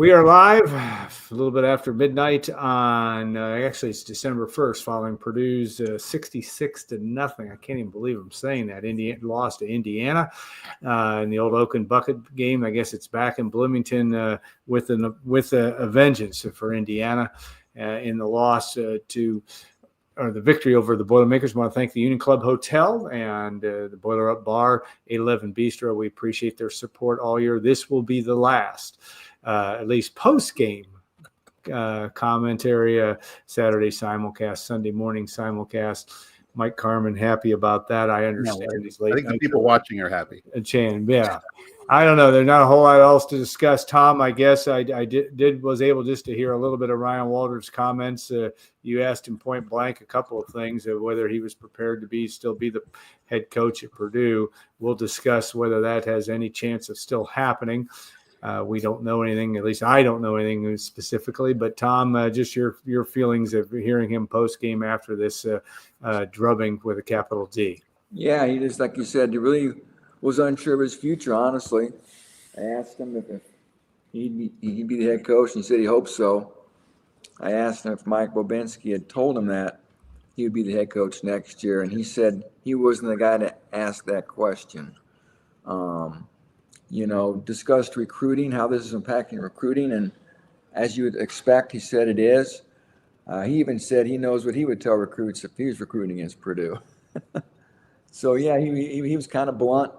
We are live a little bit after midnight on, actually it's December 1st, following Purdue's 66-0. I can't even believe I'm saying that. Indiana lost to Indiana in the old Oak and Bucket game. I guess it's back in Bloomington with a vengeance for Indiana in the loss or the victory over the Boilermakers. I want to thank the Union Club Hotel and the Boiler Up Bar, 811 Bistro. We appreciate their support all year. This will be the last, at least post-game commentary, Saturday simulcast, Sunday morning simulcast. Mike Carmin happy about that. I understand he's late. I think the people watching are happy. Yeah. I don't know. There's not a whole lot else to discuss. Tom, I guess I was able just to hear a little bit of Ryan Walters' comments. You asked him point blank a couple of things, whether he was prepared to still be the head coach at Purdue. We'll discuss whether that has any chance of still happening. We don't know anything. At least I don't know anything specifically. But Tom, just your feelings of hearing him post game after this drubbing with a capital D. Yeah, he just, like you said, he really was unsure of his future, honestly. I asked him if he'd be the head coach, and he said he hoped so. I asked him if Mike Bobinski had told him that he would be the head coach next year, and he said he wasn't the guy to ask that question. Discussed recruiting, how this is impacting recruiting, and as you would expect, he said it is. He even said he knows what he would tell recruits if he was recruiting against Purdue. So, yeah, he was kind of blunt.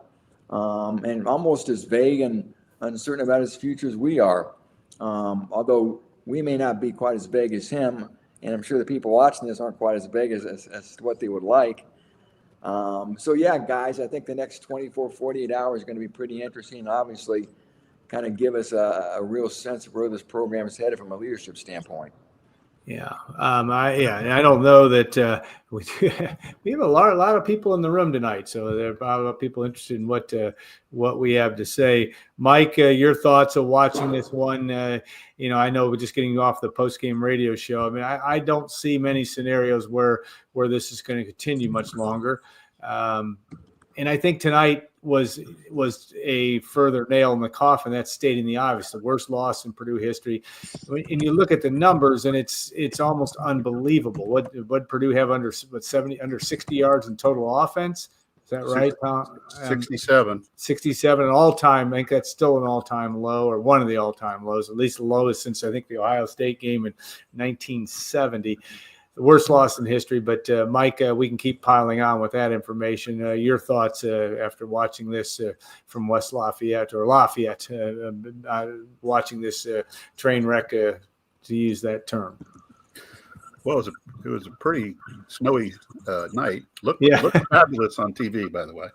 And almost as vague and uncertain about his future as we are. Although we may not be quite as vague as him, and I'm sure the people watching this aren't quite as vague as what they would like. So, yeah, guys, I think the next 24, 48 hours are going to be pretty interesting, and obviously kind of give us a real sense of where this program is headed from a leadership standpoint. Yeah. I don't know that we have a lot of people in the room tonight, so there are probably people interested in what we have to say. Mike, your thoughts of watching this one? I know we're just getting off the post-game radio show. I mean, I don't see many scenarios where this is going to continue much longer. And I think tonight was a further nail in the coffin. That's stating the obvious, the worst loss in Purdue history. And you look at the numbers, and it's almost unbelievable. What Purdue have under 60 yards in total offense? Is that right, Tom? 67. 67 an all-time. I think that's still an all-time low, or one of the all-time lows, at least the lowest since I think the Ohio State game in 1970. The worst loss in history, but Mike, we can keep piling on with that information. Your thoughts after watching this from West Lafayette or Lafayette, watching this train wreck, to use that term. Well, it was a pretty snowy night. Looked fabulous on TV, by the way.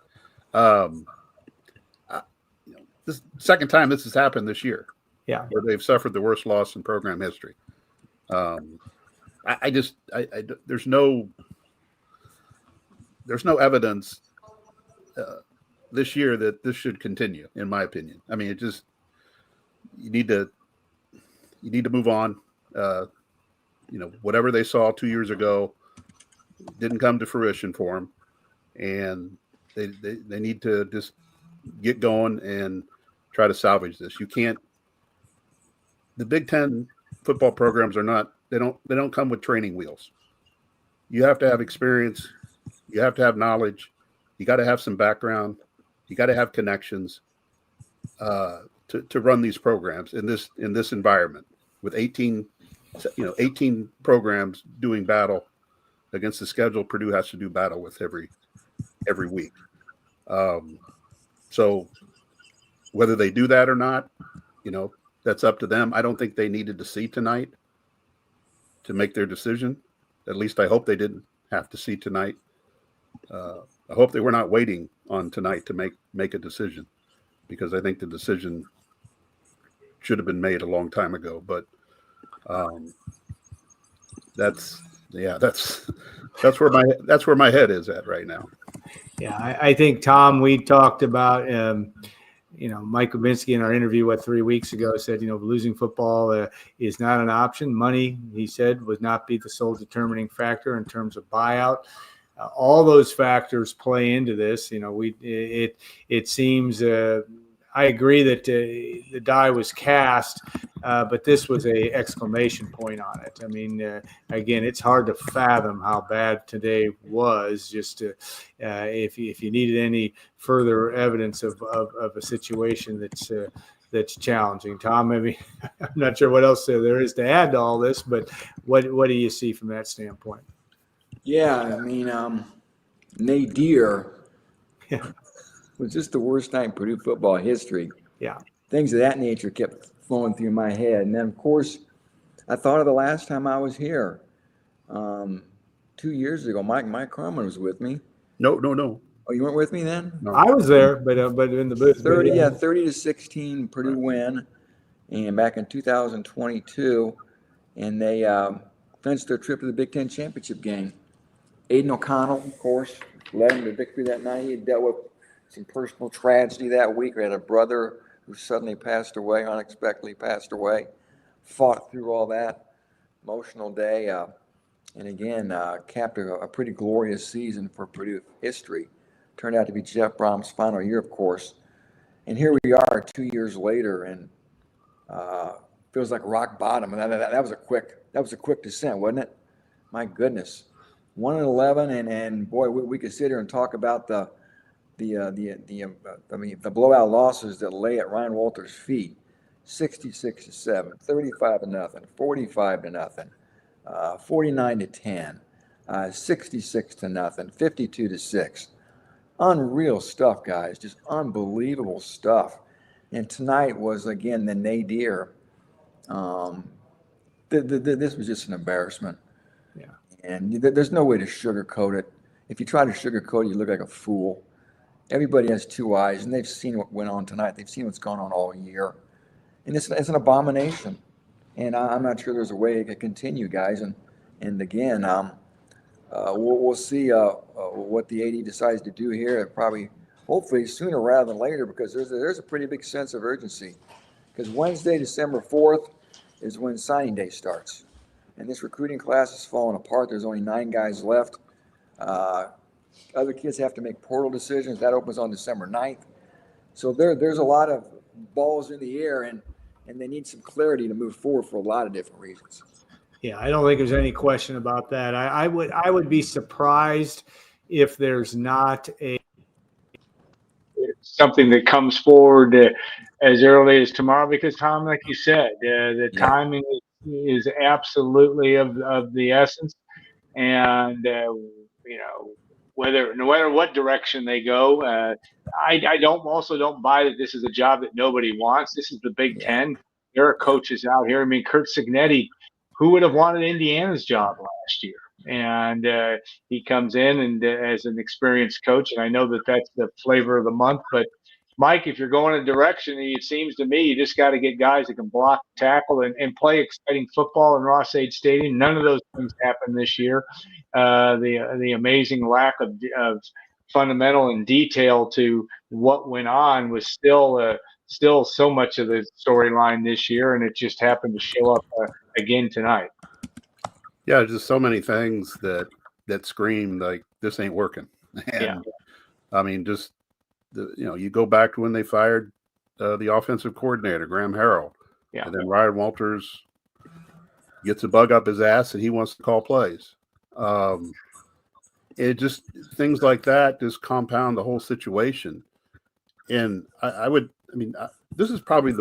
This second time this has happened this year. Yeah, where they've suffered the worst loss in program history. There's no evidence this year that this should continue, in my opinion. I mean, you need to move on. Whatever they saw 2 years ago didn't come to fruition for them, and they need to just get going and try to salvage this. You can't. The Big Ten football programs are not. They don't come with training wheels. You have to have experience. You have to have knowledge. You got to have some background. You got to have connections to run these programs in this environment with 18 programs doing battle against the schedule Purdue has to do battle with every week. So whether they do that or not, that's up to them. I don't think they needed to see tonight to make their decision. At least I hope they didn't have to see tonight. I hope they were not waiting on tonight to make a decision, because I think the decision should have been made a long time ago. But that's where my head is at right now. Yeah, I think, Tom, we talked about Mike Bobinski in our interview 3 weeks ago said, losing football is not an option. Money, he said, would not be the sole determining factor in terms of buyout. All those factors play into this. It seems I agree that the die was cast but this was a exclamation point on it. I mean, again, it's hard to fathom how bad today was. Just to, if you needed any further evidence of a situation that's challenging, Tom, maybe I'm not sure what else there is to add to all this, but what do you see from that standpoint? Yeah, I mean, nadir was just the worst night in Purdue football history. Yeah. Things of that nature kept flowing through my head. And then, of course, I thought of the last time I was here 2 years ago. Mike Carmin was with me. No. Oh, you weren't with me then? No. I was there, but in the booth. 30-16 Purdue win, and back in 2022, and they finished their trip to the Big Ten championship game. Aiden O'Connell, of course, led them to victory that night. He had dealt with some personal tragedy that week. We had a brother who suddenly passed away, unexpectedly passed away. Fought through all that emotional day, and again capped a pretty glorious season for Purdue history. Turned out to be Jeff Brom's final year, of course. And here we are 2 years later, and feels like rock bottom. And that was a quick descent, wasn't it? My goodness, 1-11, and boy, we could sit here and talk about the blowout losses that lay at Ryan Walters' feet. 66-7, 35-0, 45-0, 49-10, 66-0, 52-6. Unreal stuff, guys. Just unbelievable stuff. And tonight was, again, the nadir. This was just an embarrassment. Yeah. And there's no way to sugarcoat it. If you try to sugarcoat it, you look like a fool. Everybody has two eyes, and they've seen what went on tonight. They've seen what's gone on all year. And it's an abomination. And I'm not sure there's a way it could continue, guys. And again, we'll see what the AD decides to do here. Probably, hopefully, sooner rather than later, because there's a pretty big sense of urgency. Because Wednesday, December 4th, is when signing day starts, and this recruiting class is falling apart. There's only 9 guys left. Other kids have to make portal decisions. That opens on December 9th. So there's a lot of balls in the air, and they need some clarity to move forward for a lot of different reasons. Yeah, I don't think there's any question about that. I would be surprised if there's not something that comes forward as early as tomorrow, because Tom, like you said, the timing is absolutely of the essence, and no matter what direction they go, I don't buy that this is a job that nobody wants. This is the Big Ten. There are coaches out here. I mean, Kurt Cignetti, who would have wanted Indiana's job last year? And he comes in and as an experienced coach, and I know that that's the flavor of the month. But Mike, if you're going a direction, it seems to me you just got to get guys that can block, tackle, and play exciting football in Ross-Ade Stadium. None of those things happened this year. The amazing lack of fundamental and detail to what went on was still so much of the storyline this year, and it just happened to show up again tonight. Yeah, just so many things that scream like this ain't working. And I mean, just you go back to when they fired the offensive coordinator, Graham Harrell, and then Ryan Walters gets a bug up his ass and he wants to call plays. It just things like that just compound the whole situation. And this is probably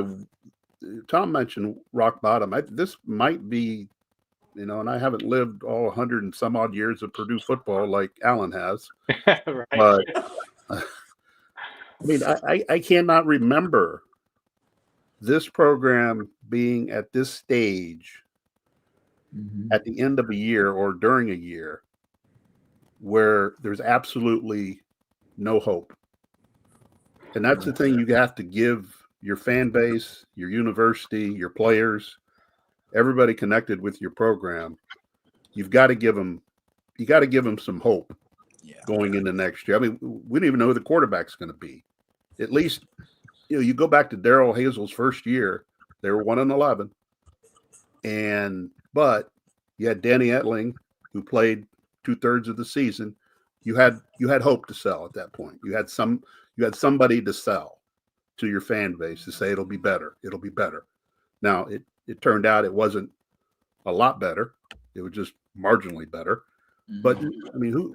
Tom mentioned rock bottom. This might be, and I haven't lived all 100 and some odd years of Purdue football like Alan has. Right. But I cannot remember this program being at this stage at the end of a year or during a year where there's absolutely no hope. And that's the thing you have to give your fan base, your university, your players, everybody connected with your program. You got to give them some hope going into next year. I mean, we don't even know who the quarterback's going to be. At least, you go back to Darrell Hazel's first year, they were 1-11. But you had Danny Etling, who played 2/3 of the season. You had hope to sell at that point. You had somebody to sell to your fan base to say it'll be better. It'll be better. Now, it turned out it wasn't a lot better. It was just marginally better. But I mean, who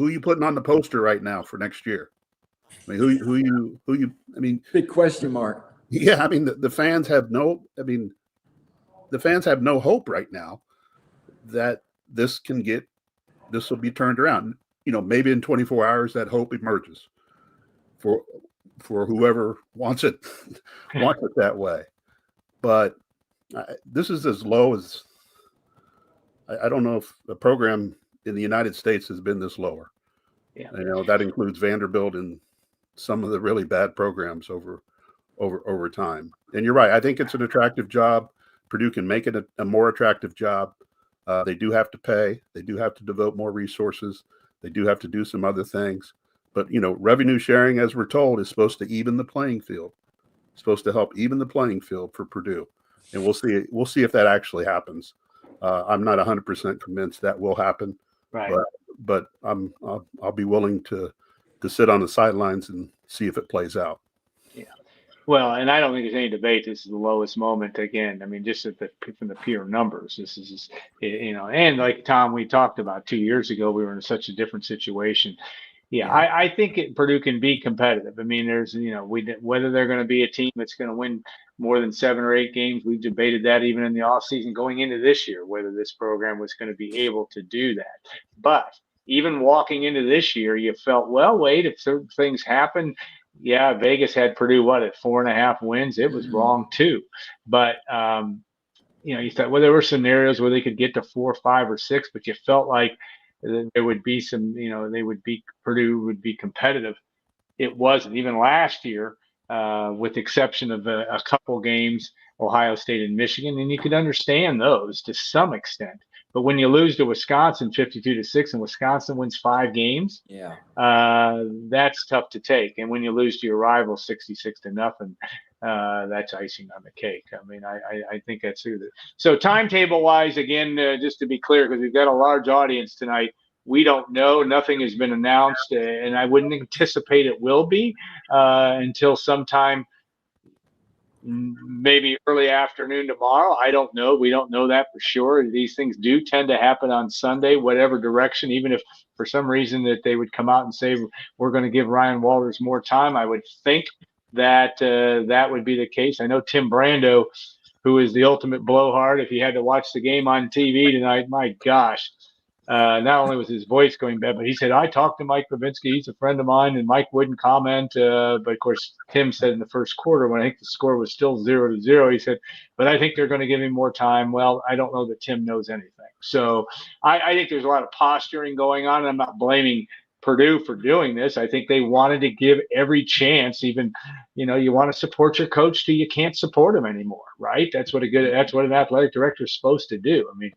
you putting on the poster right now for next year? I mean, who you? I mean, big question mark. Yeah, I mean the fans have no. I mean, the fans have no hope right now that this will be turned around. Maybe in 24 hours that hope emerges for whoever wants it that way. But this is as low as I don't know if a program in the United States has been this lower. Yeah. That includes Vanderbilt and some of the really bad programs over time. And you're right. I think it's an attractive job. Purdue can make it a more attractive job. They do have to pay. They do have to devote more resources. They do have to do some other things. But, revenue sharing, as we're told, is supposed to even the playing field. It's supposed to help even the playing field for Purdue. And we'll see. We'll see if that actually happens. I'm not 100% convinced that will happen. Right. But I'll be willing to sit on the sidelines and see if it plays out. Yeah. Well, and I don't think there's any debate. This is the lowest moment again. I mean, just from the pure numbers, this is, and like Tom, we talked about 2 years ago, we were in such a different situation. Yeah. I think Purdue can be competitive. I mean, there's, whether they're going to be a team that's going to win more than 7 or 8 games. We've debated that even in the offseason going into this year, whether this program was going to be able to do that. But even walking into this year, you felt, well, wait, if certain things happen, yeah, Vegas had Purdue, at 4.5 wins? It was wrong too. But, you thought, well, there were scenarios where they could get to 4, 5, or 6, but you felt like there would be some, Purdue would be competitive. It wasn't. Even last year, with the exception of a couple games, Ohio State and Michigan, and you could understand those to some extent. But when you lose to Wisconsin 52-6 and Wisconsin wins 5 games, that's tough to take. And when you lose to your rival 66-0, that's icing on the cake. I mean, I think that's it. So timetable wise, again, just to be clear, because we've got a large audience tonight, we don't know. Nothing has been announced, and I wouldn't anticipate it will be until sometime maybe early afternoon tomorrow. I don't know. We don't know that for sure. These things do tend to happen on Sunday, whatever direction, even if for some reason that they would come out and say, we're going to give Ryan Walters more time. I would think that that would be the case. I know Tim Brando, who is the ultimate blowhard, if he had to watch the game on TV tonight, my gosh, not only was his voice going bad, but he said, I talked to Mike Levinsky. He's a friend of mine, and Mike wouldn't comment. But of course, Tim said in the first quarter, when I think the score was still 0-0, he said, but I think they're going to give him more time. Well, I don't know that Tim knows anything. So I think there's a lot of posturing going on, and I'm not blaming Purdue for doing this. I think they wanted to give every chance. Even, you want to support your coach till you can't support him anymore, right? That's what an athletic director is supposed to do. I mean,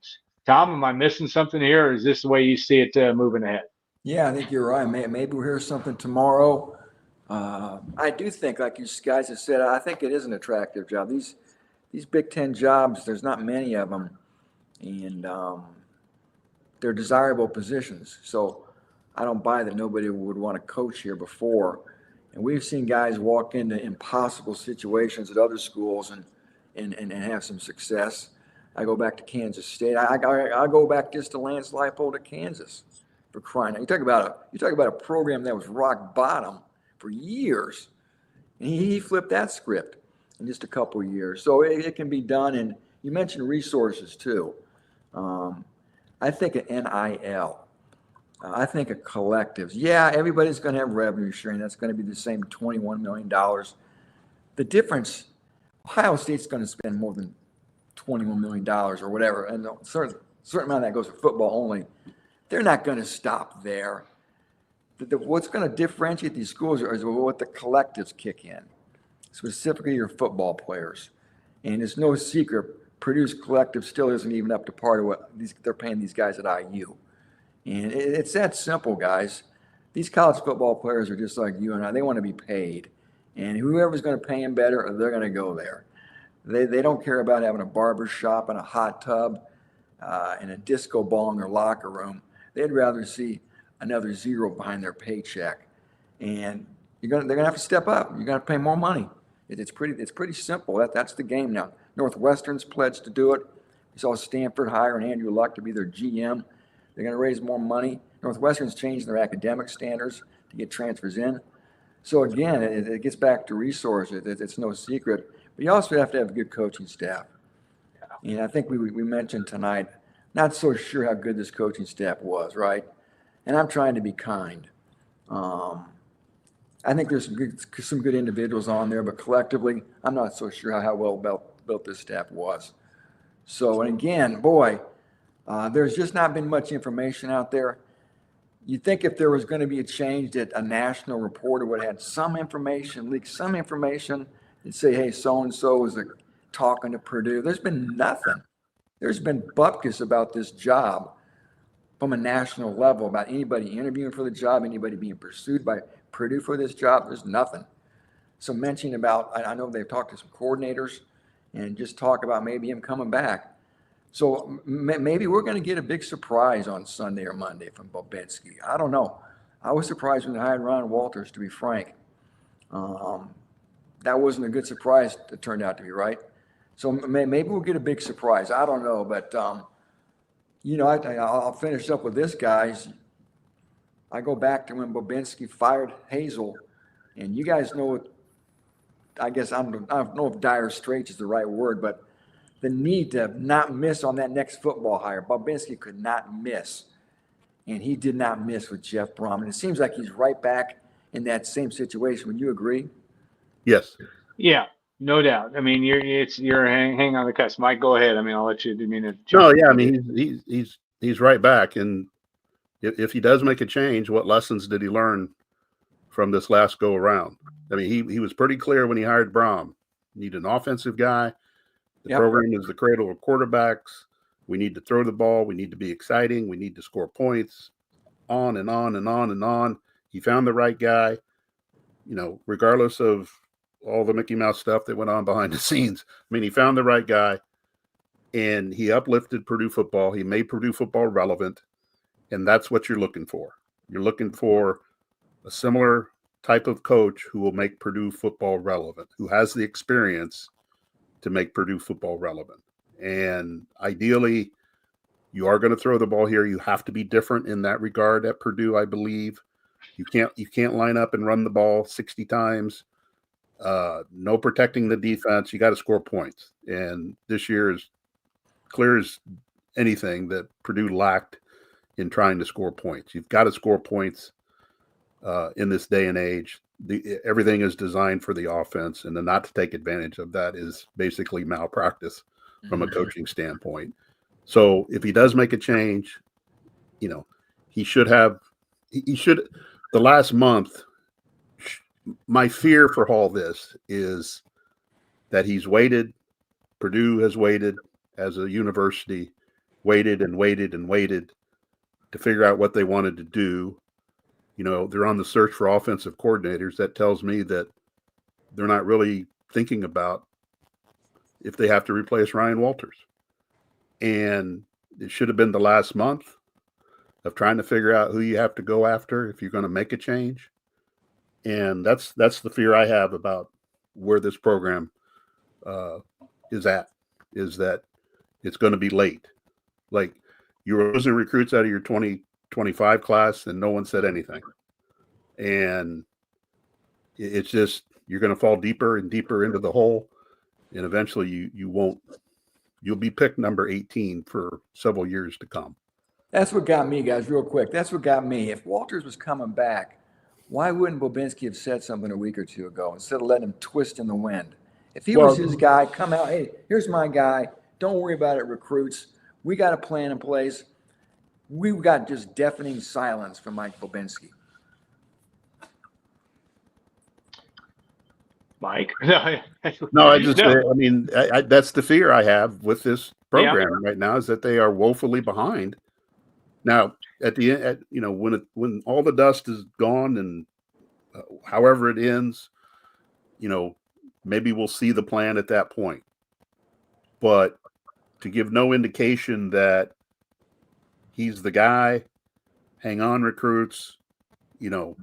Tom, am I missing something here, or is this the way you see it moving ahead? Yeah, I think you're right. Maybe we'll hear something tomorrow. I do think, like you guys have said, I think it is an attractive job. These Big Ten jobs, there's not many of them, and they're desirable positions. So I don't buy that nobody would want to coach here before. And we've seen guys walk into impossible situations at other schools and have some success. I go back to Kansas State. I go back just to Lance Leipold at Kansas, for crying out. You talk about a program that was rock bottom for years, and he flipped that script in just a couple of years. So it can be done. And you mentioned resources too. I think of NIL. I think of collectives. Yeah, everybody's going to have revenue sharing. That's going to be the same $21 million. The difference, Ohio State's going to spend more than $21 million or whatever, and a certain amount of that goes to football only. They're not going to stop there. What's going to differentiate these schools is what the collectives kick in, specifically your football players. And it's no secret, Purdue's collective still isn't even up to par to what they're paying these guys at IU. And it's that simple, guys. These college football players are just like you and I. They want to be paid. And whoever's going to pay them better, they're going to go there. They don't care about having a barber shop and a hot tub and a disco ball in their locker room. They'd rather see another zero behind their paycheck. And they're going to have to step up. You're going to pay more money. It's pretty simple. That's the game now. Northwestern's pledged to do it. We saw Stanford hiring Andrew Luck to be their GM. They're going to raise more money. Northwestern's changing their academic standards to get transfers in. So again, it gets back to resources. It's no secret. But you also have to have a good coaching staff. And I think we mentioned tonight, not so sure how good this coaching staff was, right? And I'm trying to be kind. I think there's some good individuals on there, but collectively, I'm not so sure how well built this staff was. So, and again, boy, there's just not been much information out there. You'd think if there was going to be a change that a national reporter would have had some information, leak some information, and say, hey, so-and-so is talking to Purdue. There's been nothing. There's been bupkis about this job from a national level, about anybody interviewing for the job, anybody being pursued by Purdue for this job. There's nothing. So mentioning about, I know they've talked to some coordinators and just talk about maybe him coming back. So maybe we're going to get a big surprise on Sunday or Monday from Bobinski. I don't know. I was surprised when they hired Ron Walters, to be frank. That wasn't a good surprise. It turned out to be, right? So maybe we'll get a big surprise. I don't know, but I'll finish up with this, guys. I go back to when Bobinski fired Hazel, and you guys know, I guess I don't know if dire straits is the right word, but the need to not miss on that next football hire. Bobinski could not miss, and he did not miss with Jeff Brom. And it seems like he's right back in that same situation. Would you agree? Yes. Yeah, no doubt. I mean, you're hang on the cusp. Mike, go ahead. I mean, I'll let you. No, yeah. I mean, he's right back, and if he does make a change, what lessons did he learn from this last go around? I mean, he was pretty clear when he hired Brom. Need an offensive guy. The program is the cradle of quarterbacks. We need to throw the ball. We need to be exciting. We need to score points. On and on and on and on. He found the right guy. Regardless of all the Mickey Mouse stuff that went on behind the scenes. I mean, he found the right guy, and he uplifted Purdue football. He made Purdue football relevant, and that's what you're looking for. You're looking for a similar type of coach who will make Purdue football relevant, who has the experience to make Purdue football relevant. And ideally, you are going to throw the ball here. You have to be different in that regard at Purdue, I believe. You can't line up and run the ball 60 times. No protecting the defense. You got to score points. And this year is clear as anything that Purdue lacked in trying to score points. You've got to score points in this day and age. Everything is designed for the offense, and then not to take advantage of that is basically malpractice from a coaching standpoint. So if he does make a change, he should. The last month, my fear for all this is that he's waited. Purdue has waited as a university, waited and waited and waited to figure out what they wanted to do. They're on the search for offensive coordinators. That tells me that they're not really thinking about if they have to replace Ryan Walters. And it should have been the last month of trying to figure out who you have to go after if you're going to make a change. And that's the fear I have about where this program is at, is that it's going to be late. Like, you were losing recruits out of your 2025 class and no one said anything. And it's just, you're going to fall deeper and deeper into the hole. And eventually you'll be picked number 18 for several years to come. That's what got me, guys, real quick. That's what got me. If Walters was coming back, why wouldn't Bobinski have said something a week or two ago instead of letting him twist in the wind? If he was his guy, come out, hey, here's my guy. Don't worry about it, recruits. We got a plan in place. We've got just deafening silence from Mike Bobinski. Mike? No, I mean, that's the fear I have with this program right now, is that they are woefully behind. Now, at the end, when all the dust is gone and however it ends, maybe we'll see the plan at that point. But to give no indication that he's the guy, hang on, recruits, don't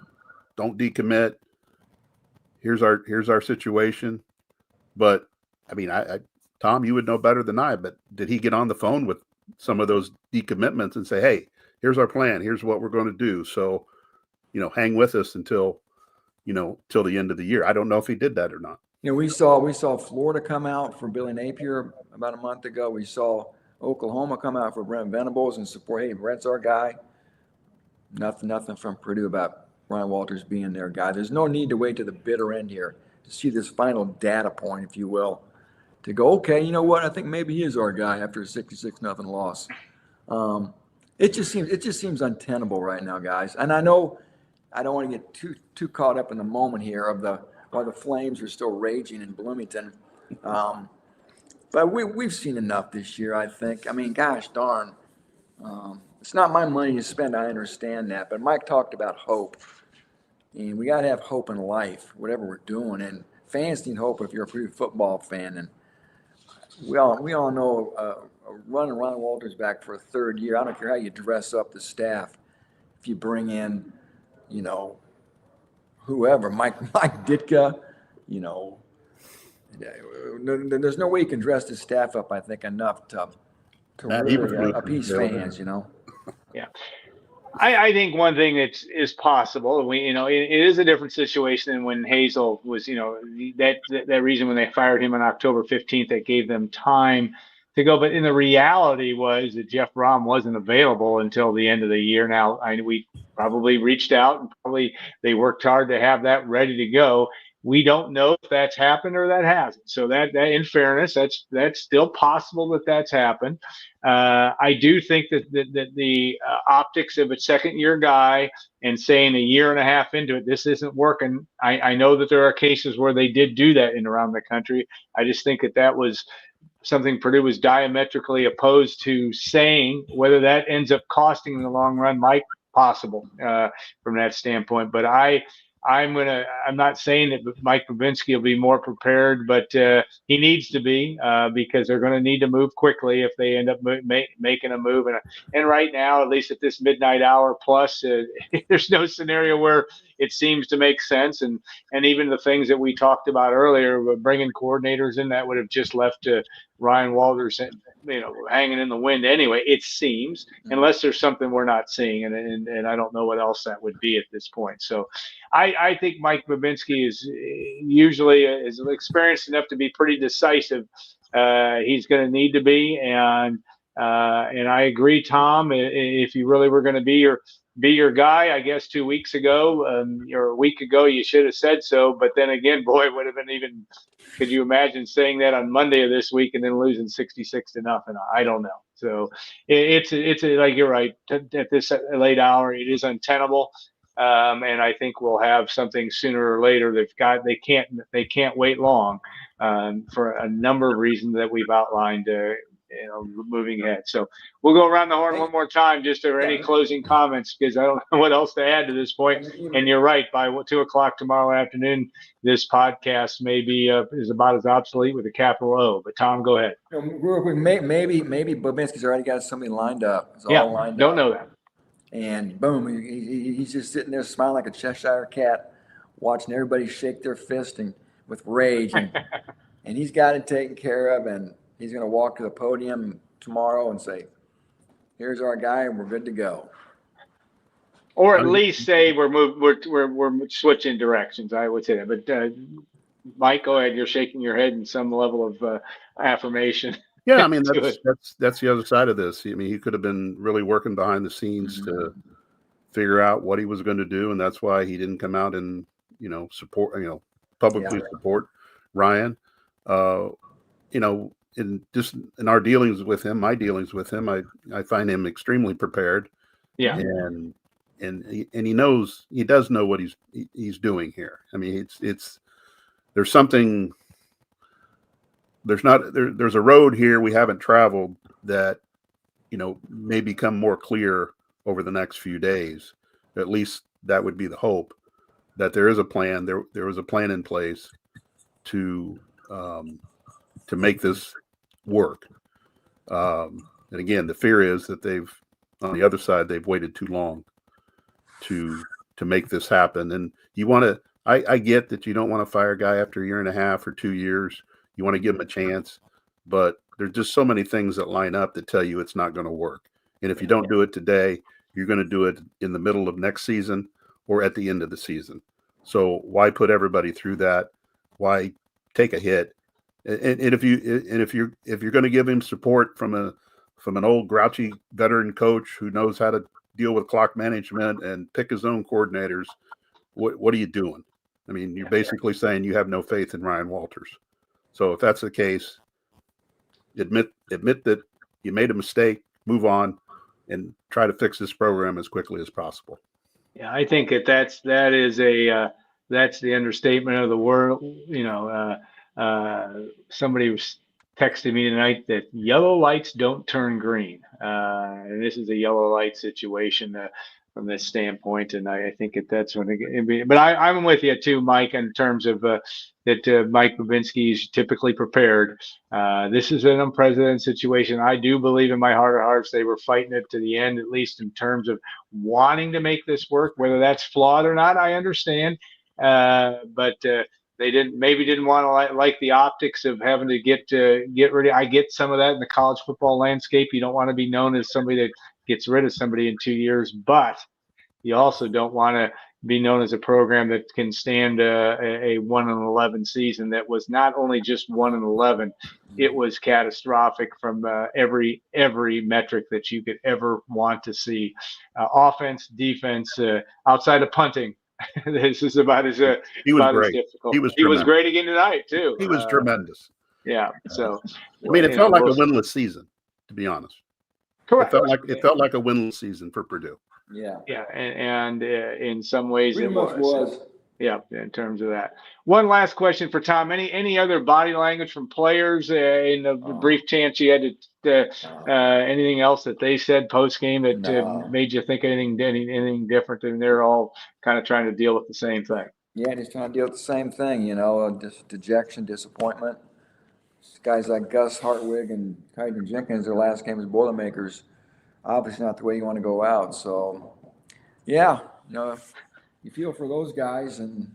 decommit. Here's our situation. But I mean, Tom, you would know better than I, but did he get on the phone with some of those decommitments and say, hey, here's our plan, here's what we're going to do, so hang with us until till the end of the year? I don't know if he did that or not. We saw Florida come out for Billy Napier about a month ago. We saw Oklahoma come out for Brent Venables and support. Hey, Brent's our guy. Nothing from Purdue about Ryan Walters being their guy. There's no need to wait to the bitter end here to see this final data point, if you will, to go, okay, you know what? I think maybe he is our guy after a 66-0 loss. It just seems untenable right now, guys. And I know I don't want to get too caught up in the moment here of while the flames are still raging in Bloomington. But we've seen enough this year, I think. I mean, gosh darn. It's not my money to spend, I understand that. But Mike talked about hope. And we got to have hope in life, whatever we're doing. And fans need hope if you're a Purdue football fan. And we all know running Ron Walters back for a third year. I don't care how you dress up the staff. If you bring in, whoever, Mike Ditka, there's no way you can dress the staff up, I think, enough to really appease fans, Yeah. I think one thing is possible. It is a different situation than when Hazel was, that reason when they fired him on October 15th, that gave them time to go. But in the reality was that Jeff Brom wasn't available until the end of the year. Now, we probably reached out and probably they worked hard to have that ready to go. We don't know if that's happened or that hasn't. So that in fairness, that's still possible that's happened. I do think that the optics of a second-year guy and saying a year and a half into it, this isn't working. I know that there are cases where they did do that around the country. I just think that was something Purdue was diametrically opposed to saying. Whether that ends up costing in the long run might possible from that standpoint. But I'm not saying that Mike Babinski will be more prepared, but he needs to be because they're going to need to move quickly if they end up making a move. And right now, at least at this midnight hour plus, there's no scenario where it seems to make sense. And even the things that we talked about earlier, bringing coordinators in, that would have just left Ryan Walters, hanging in the wind anyway, it seems, unless there's something we're not seeing. And I don't know what else that would be at this point. So I think Mike Babinski is usually is experienced enough to be pretty decisive. He's going to need to be. And I agree, Tom, if you really were going to be your guy, I guess 2 weeks ago or a week ago, you should have said so. But then again, boy, it would have been even. Could you imagine saying that on Monday of this week and then losing 66-0? I don't know. So it's like you're right. At this late hour, it is untenable. And I think we'll have something sooner or later. They can't wait long for a number of reasons that we've outlined. Moving ahead. So we'll go around the horn one more time. Just are any closing comments, because I don't know what else to add to this point. And you're right. By 2:00 tomorrow afternoon, this podcast is about as obsolete with a capital O. But Tom, go ahead. Real quick, maybe Babinski's already got something lined up. Don't know that. And boom, he's just sitting there smiling like a Cheshire cat, watching everybody shake their fist and with rage, and he's got it taken care of, and he's going to walk to the podium tomorrow and say, "Here's our guy, and we're good to go." Or at least say we're switching directions. I would say that. But Mike, go ahead. You're shaking your head in some level of affirmation. Yeah, I mean that's the other side of this. I mean, he could have been really working behind the scenes to figure out what he was going to do, and that's why he didn't come out and support publicly support Ryan. In our dealings with him, my dealings with him, I find him extremely prepared. Yeah, and he does know what he's doing here. I mean, there's something. There's a road here we haven't traveled that may become more clear over the next few days. At least that would be the hope, that there is a plan. There was a plan in place to make this work. And again, the fear is that on the other side, they've waited too long to make this happen. And I get that you don't want to fire a guy after a year and a half or 2 years. You want to give them a chance, but there's just so many things that line up that tell you it's not going to work. And if you don't do it today, you're going to do it in the middle of next season or at the end of the season. So why put everybody through that? Why take a hit? And if you're going to give him support from an old grouchy veteran coach who knows how to deal with clock management and pick his own coordinators, what are you doing? I mean, you're basically saying you have no faith in Ryan Walters. So if that's the case, admit that you made a mistake, move on, and try to fix this program as quickly as possible. Yeah, I think that's the understatement of the world. Somebody was texting me tonight that yellow lights don't turn green, and this is a yellow light situation from this standpoint. And I think that's when it. But I'm with you too, Mike, in terms of that Mike Babinski is typically prepared. This is an unprecedented situation. I do believe in my heart of hearts they were fighting it to the end, at least in terms of wanting to make this work. Whether that's flawed or not, I understand. But they didn't want to like the optics of having to get rid of. I get some of that in the college football landscape. You don't want to be known as somebody that gets rid of somebody in 2 years, but you also don't want to be known as a program that can stand a 1-11 season that was not only just 1-11, it was catastrophic from every metric that you could ever want to see. Offense, defense, outside of punting. This is about as difficult. He was great again tonight too. He was tremendous. Yeah. So I mean, it felt like a winless season, to be honest. Correct. It felt like a winless season for Purdue. Yeah. Yeah, and in some ways Pretty it much was. Yeah, in terms of that. One last question for Tom. Any other body language from players in the brief chance you had to anything else that they said post game that made you think anything different? And they're all kind of trying to deal with the same thing. Yeah, just trying to deal with the same thing, just dejection, disappointment. Guys like Gus Hartwig and Kyden Jenkins, their last game as Boilermakers, obviously not the way you want to go out. So, yeah, you feel for those guys, and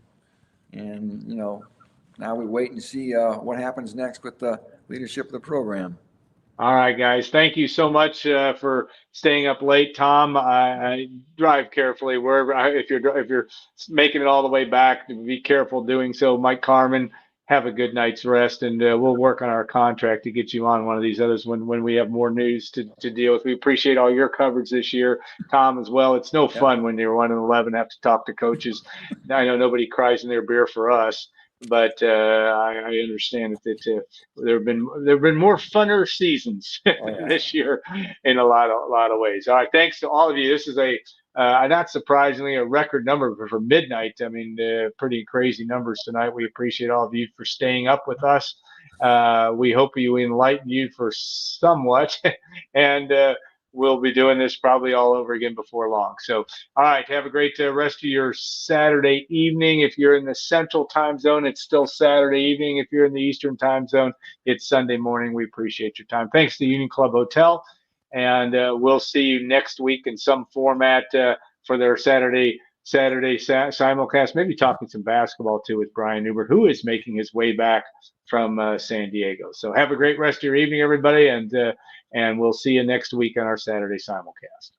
now we wait and see what happens next with the leadership of the program. All right, guys. Thank you so much for staying up late, Tom. I drive carefully wherever. If you're making it all the way back, be careful doing so. Mike Carmin, have a good night's rest, and we'll work on our contract to get you on one of these others when we have more news to deal with. We appreciate all your coverage this year, Tom, as well. It's no fun when you're 1-11 have to talk to coaches. I know nobody cries in their beer for us, but I understand that there have been more funner seasons this year in a lot of ways. All right, thanks to all of you. This is not surprisingly, a record number for midnight. I mean, pretty crazy numbers tonight. We appreciate all of you for staying up with us. We hope we enlighten you for somewhat, and we'll be doing this probably all over again before long. So, all right, have a great rest of your Saturday evening. If you're in the Central Time Zone, it's still Saturday evening. If you're in the Eastern Time Zone, it's Sunday morning. We appreciate your time. Thanks to Union Club Hotel. And we'll see you next week in some format for their Saturday simulcast. Maybe talking some basketball too with Brian Newbert, who is making his way back from San Diego. So have a great rest of your evening, everybody, and we'll see you next week on our Saturday simulcast.